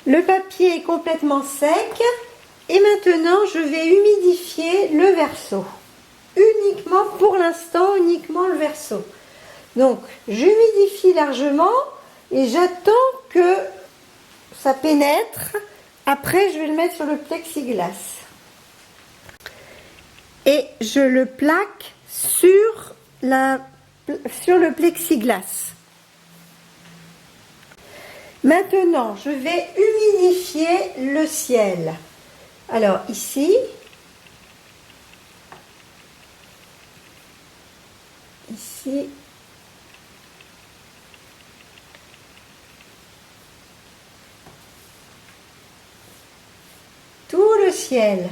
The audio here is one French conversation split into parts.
Le papier est complètement sec et maintenant je vais humidifier le verso. Uniquement, pour l'instant, uniquement le verso. Donc j'humidifie largement et j'attends que ça pénètre. Après je vais le mettre sur le plexiglas. Et je le plaque sur le plexiglas. Maintenant, je vais humidifier le ciel. Alors ici, tout le ciel.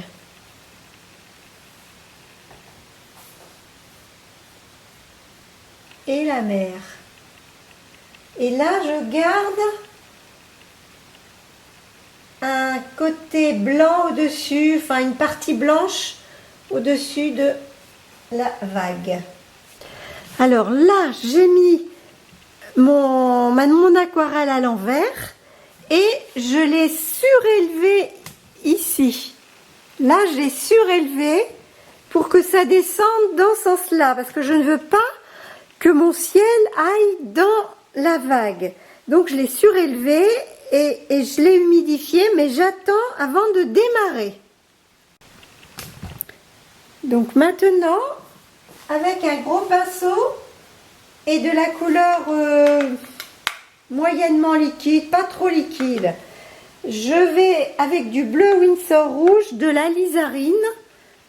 Et la mer. Et là, je garde un côté blanc au-dessus, enfin une partie blanche au-dessus de la vague. Alors là, j'ai mis mon aquarelle à l'envers et je l'ai surélevé ici. Là, j'ai surélevé pour que ça descende dans ce sens-là, parce que je ne veux pas que mon ciel aille dans la vague. Donc je l'ai surélevé et je l'ai humidifié, mais j'attends avant de démarrer. Donc maintenant, avec un gros pinceau et de la couleur moyennement liquide, pas trop liquide, je vais avec du bleu Winsor rouge, de l'alizarine,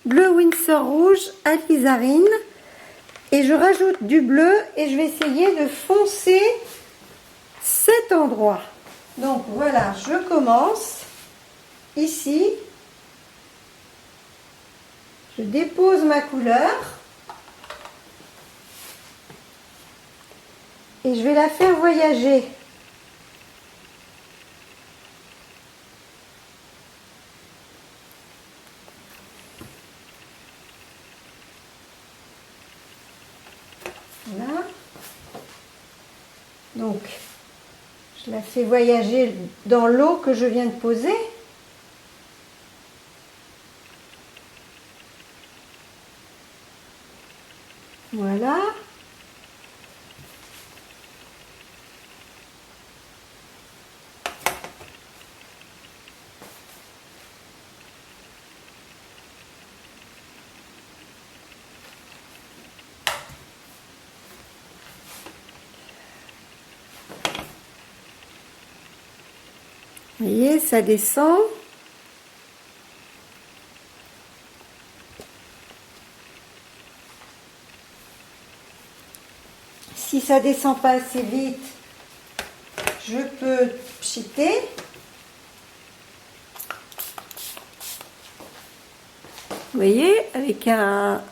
bleu Winsor rouge, alizarine, et je rajoute du bleu et je vais essayer de foncer cet endroit. Donc voilà, je commence ici, je dépose ma couleur et je vais la faire voyager. Voilà. Donc, je la fais voyager dans l'eau que je viens de poser. Voilà. Vous voyez, ça descend. Si ça descend pas assez vite, je peux pchiter. Vous voyez, avec un...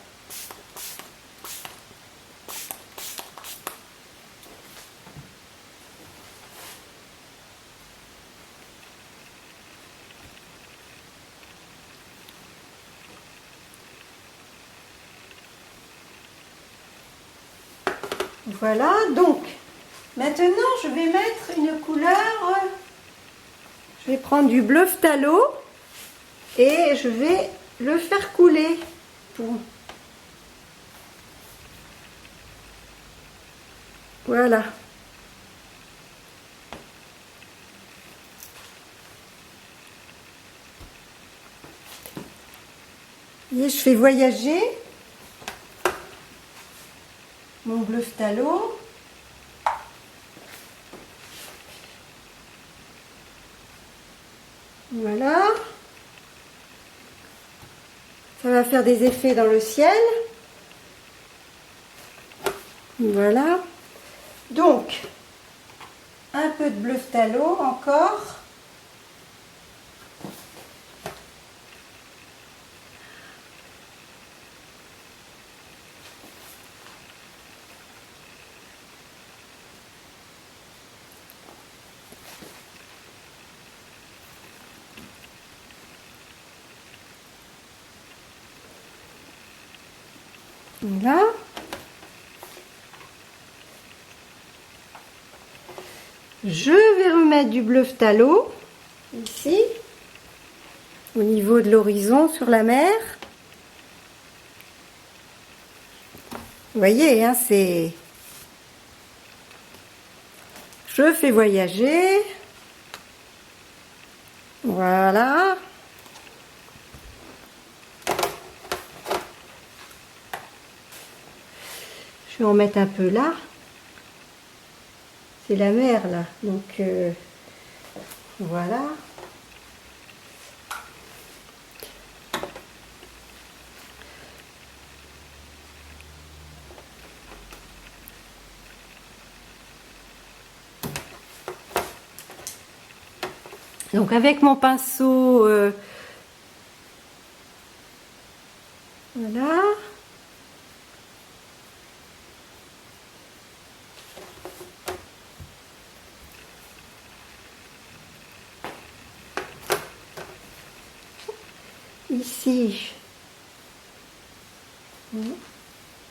Voilà, donc maintenant je vais mettre une couleur, je vais prendre du bleu phthalo et je vais le faire couler. Voilà. Et je fais voyager mon bleu phthalo. Voilà. Ça va faire des effets dans le ciel. Voilà. Donc, un peu de bleu phthalo encore. Voilà. Je vais remettre du bleu phthalo ici, au niveau de l'horizon sur la mer. Vous voyez, hein, c'est... Je fais voyager. Voilà. Je vais en mettre un peu là. C'est la mer là, donc voilà. Donc avec mon pinceau, voilà. Ici,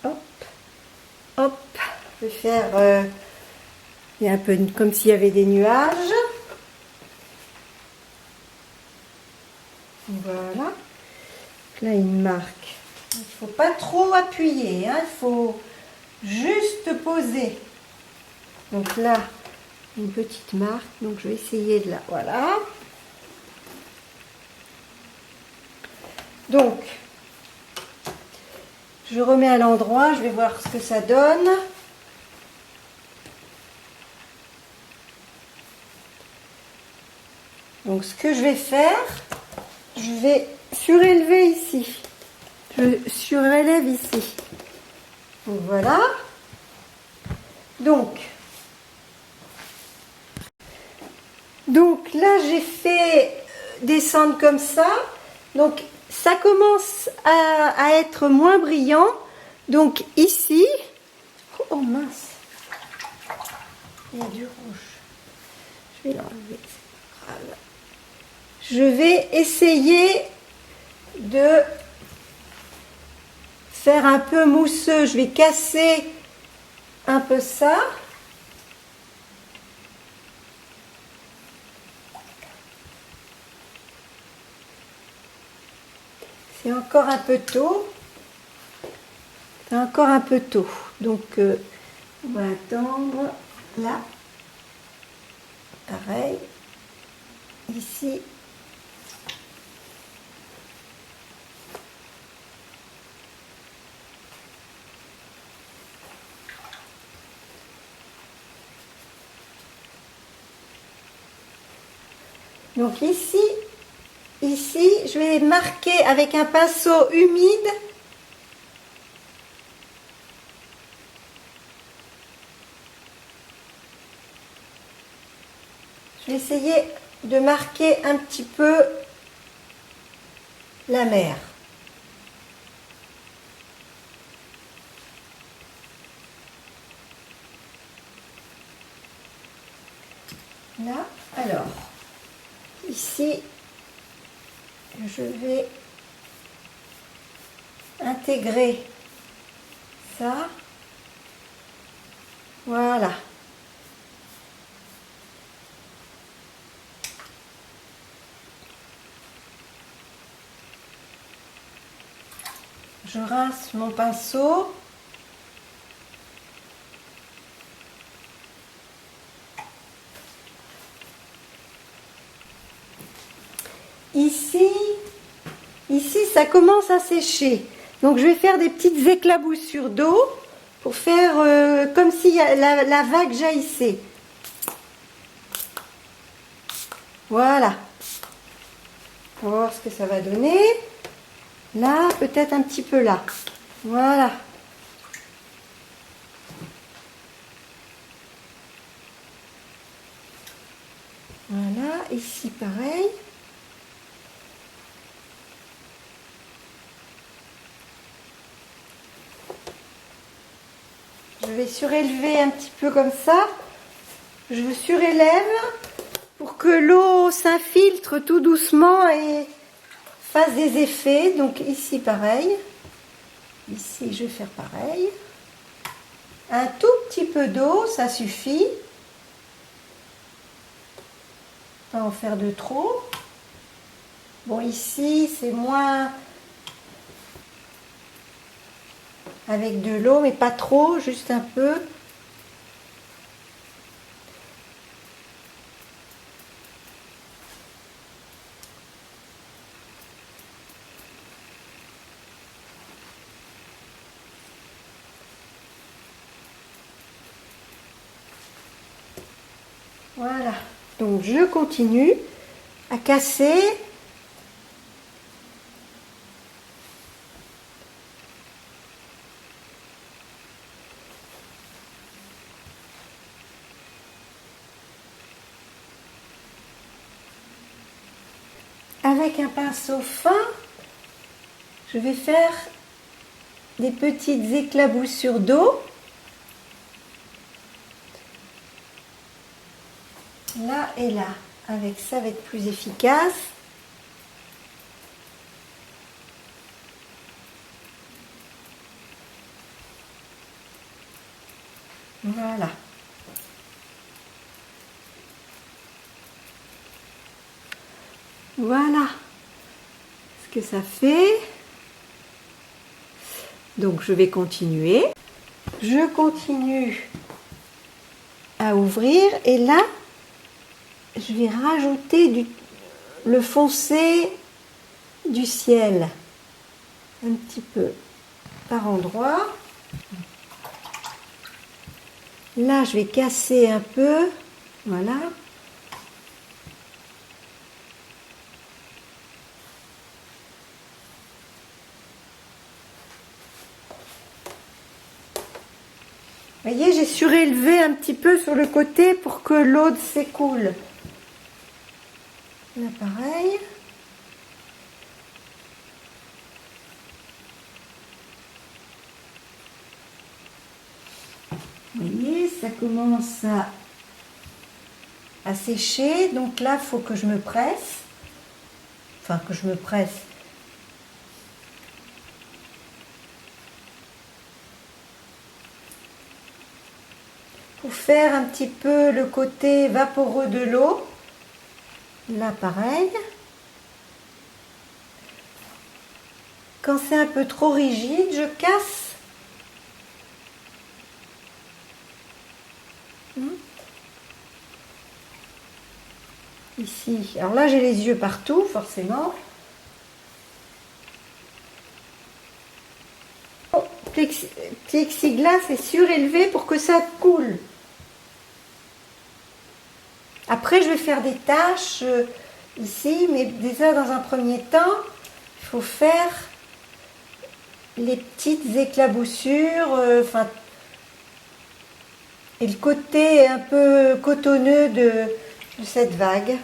hop, hop, je vais faire, il y a un peu comme s'il y avait des nuages. Voilà. Là, une marque. Il ne faut pas trop appuyer, hein, il faut juste poser. Donc là, une petite marque. Donc je vais essayer de la... Voilà. Donc, je remets à l'endroit, je vais voir ce que ça donne. Donc ce que je vais faire, je vais surélever ici. Je surélève ici. Donc voilà. Donc là j'ai fait descendre comme ça. Donc ça commence à être moins brillant. Donc ici, oh mince, il y a du rouge. Je vais l'enlever, c'est pas grave. Je vais essayer de faire un peu mousseux. Je vais casser un peu ça. C'est encore un peu tôt. C'est encore un peu tôt. Donc, on va attendre. Là, pareil. Ici. Donc ici, je vais marquer avec un pinceau humide. Je vais essayer de marquer un petit peu la mer. Là, alors, ici, je vais intégrer ça. Voilà. Je rince mon pinceau. Ici, ça commence à sécher. Donc, je vais faire des petites éclaboussures d'eau pour faire comme si la vague jaillissait. Voilà. On va voir ce que ça va donner. Là, peut-être un petit peu là. Voilà. Voilà, ici pareil. Je vais surélever un petit peu comme ça. Je surélève pour que l'eau s'infiltre tout doucement et fasse des effets. Donc ici pareil. Ici je vais faire pareil. Un tout petit peu d'eau, ça suffit. pas en faire de trop. Bon, ici, c'est moins avec de l'eau, mais pas trop, juste un peu. Voilà, donc je continue à casser. Avec un pinceau fin, je vais faire des petites éclaboussures d'eau. Là et là. Avec ça, va être plus efficace. Voilà. Voilà ce que ça fait. Donc je vais continuer. Je continue à ouvrir et là, je vais rajouter le foncé du ciel. Un petit peu par endroit. Là, je vais casser un peu. Voilà. Vous voyez, j'ai surélevé un petit peu sur le côté pour que l'eau s'écoule. Là, pareil. Vous voyez, ça commence à sécher. Donc là, il faut que je me presse. Enfin, que je me presse. Pour faire un petit peu le côté vaporeux de l'eau. Là, pareil. Quand c'est un peu trop rigide, je casse. Ici. Alors là, j'ai les yeux partout, forcément. Plexiglas est surélevé pour que ça coule. Après, je vais faire des tâches ici, mais déjà dans un premier temps, il faut faire les petites éclaboussures, et le côté un peu cotonneux de cette vague.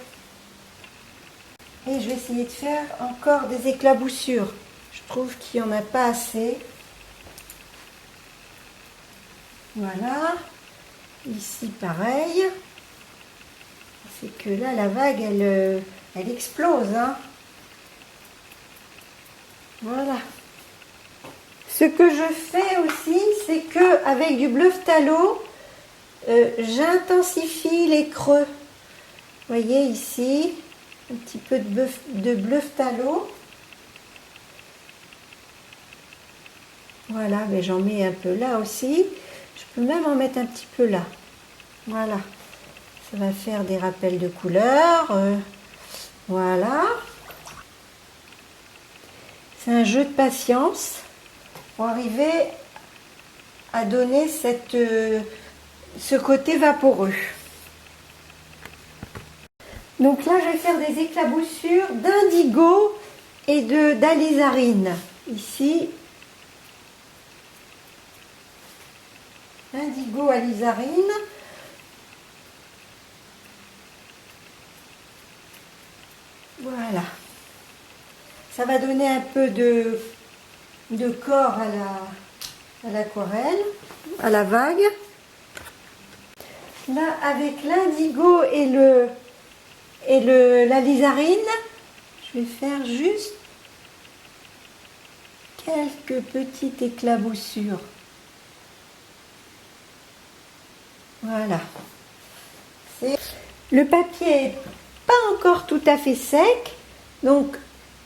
Et je vais essayer de faire encore des éclaboussures. Je trouve qu'il n'y en a pas assez. Voilà. Ici, pareil. C'est que là, la vague, elle explose. Hein. Voilà. Ce que je fais aussi, c'est que avec du Bleuftalo, j'intensifie les creux. Vous voyez ici, un petit peu de Bleuftalo. Voilà, mais j'en mets un peu là aussi. Je peux même en mettre un petit peu là. Voilà. Ça va faire des rappels de couleurs. Voilà. C'est un jeu de patience pour arriver à donner ce côté vaporeux. Donc là, je vais faire des éclaboussures d'indigo et d'alizarine. Ici, indigo, alizarine. Voilà. Ça va donner un peu de corps à l'aquarelle, à la vague. Là, avec l'indigo et l'alizarine, je vais faire juste quelques petites éclaboussures. Voilà. Le papier est pas encore tout à fait sec, donc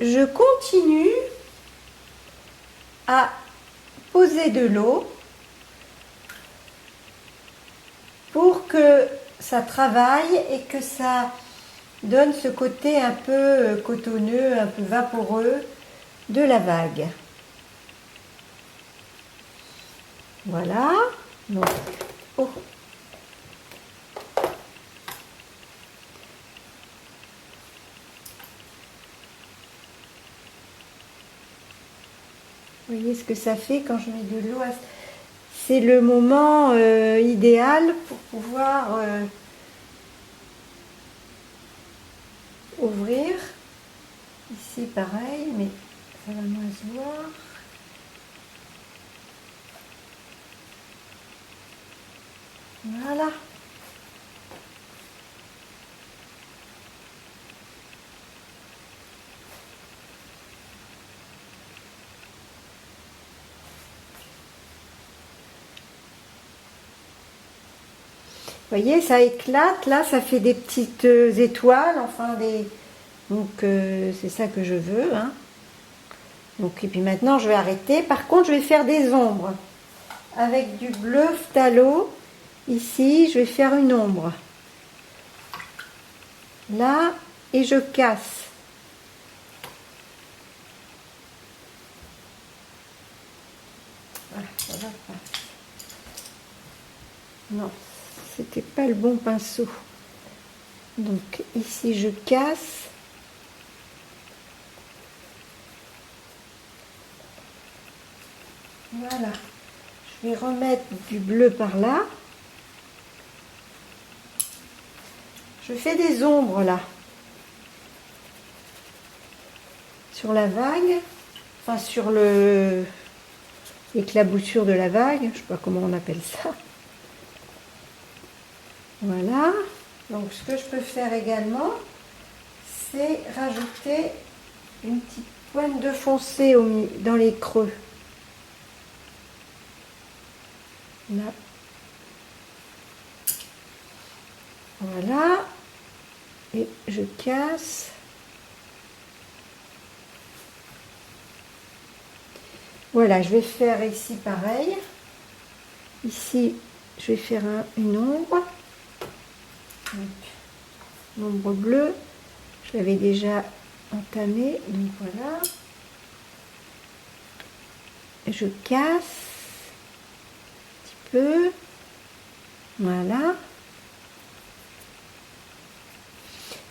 je continue à poser de l'eau pour que ça travaille et que ça donne ce côté un peu cotonneux, un peu vaporeux de la vague. Voilà. Donc, oh. Vous voyez ce que ça fait quand je mets de l'eau. C'est le moment idéal pour pouvoir ouvrir. Ici pareil, mais ça va moins se voir. Voilà. Vous voyez, ça éclate, là, ça fait des petites étoiles, enfin des... Donc c'est ça que je veux. Hein. Donc, et puis maintenant, je vais arrêter. Par contre, je vais faire des ombres. Avec du bleu phthalo, ici, je vais faire une ombre. Là, et je casse. Voilà, ça va pas. Non, c'était pas le bon pinceau. Donc ici je casse. Voilà. Je vais remettre du bleu par là. Je fais des ombres là. Sur la vague. Enfin sur l'éclaboussure de la vague. Je ne sais pas comment on appelle ça. Voilà. Donc ce que je peux faire également, c'est rajouter une petite pointe de foncé dans les creux. Là. Voilà. Et je casse. Voilà, je vais faire ici pareil. Ici, je vais faire une ombre. L'ombre bleue, je l'avais déjà entamée, donc voilà. Je casse un petit peu, voilà.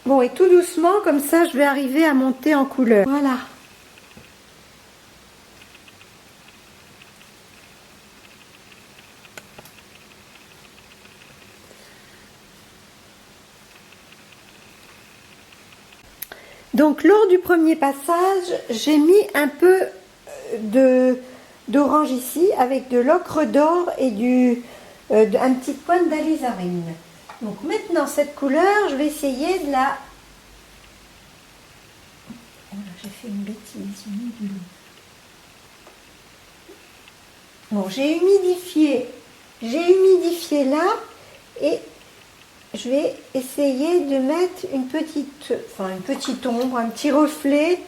Bon, et tout doucement, comme ça, je vais arriver à monter en couleur. Voilà. Donc lors du premier passage, j'ai mis un peu d'orange ici avec de l'ocre d'or et un petit pointe d'alizarine. Donc maintenant cette couleur, je vais essayer de la... Oh là, j'ai fait une bêtise, j'ai mis du lot. Bon, j'ai humidifié là et je vais essayer de mettre une petite ombre, un petit reflet.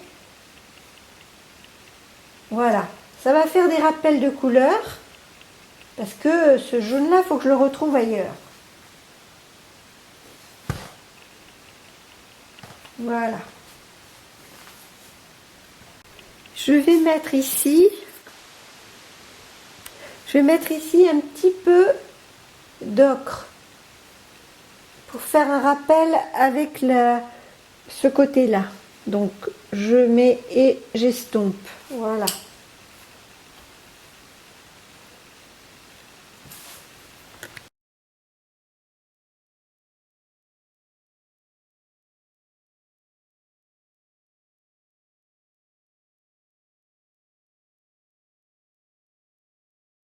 Voilà, ça va faire des rappels de couleurs parce que ce jaune-là, il faut que je le retrouve ailleurs. Voilà. Je vais mettre ici un petit peu d'ocre pour faire un rappel avec ce côté-là. Donc je mets et j'estompe. Voilà.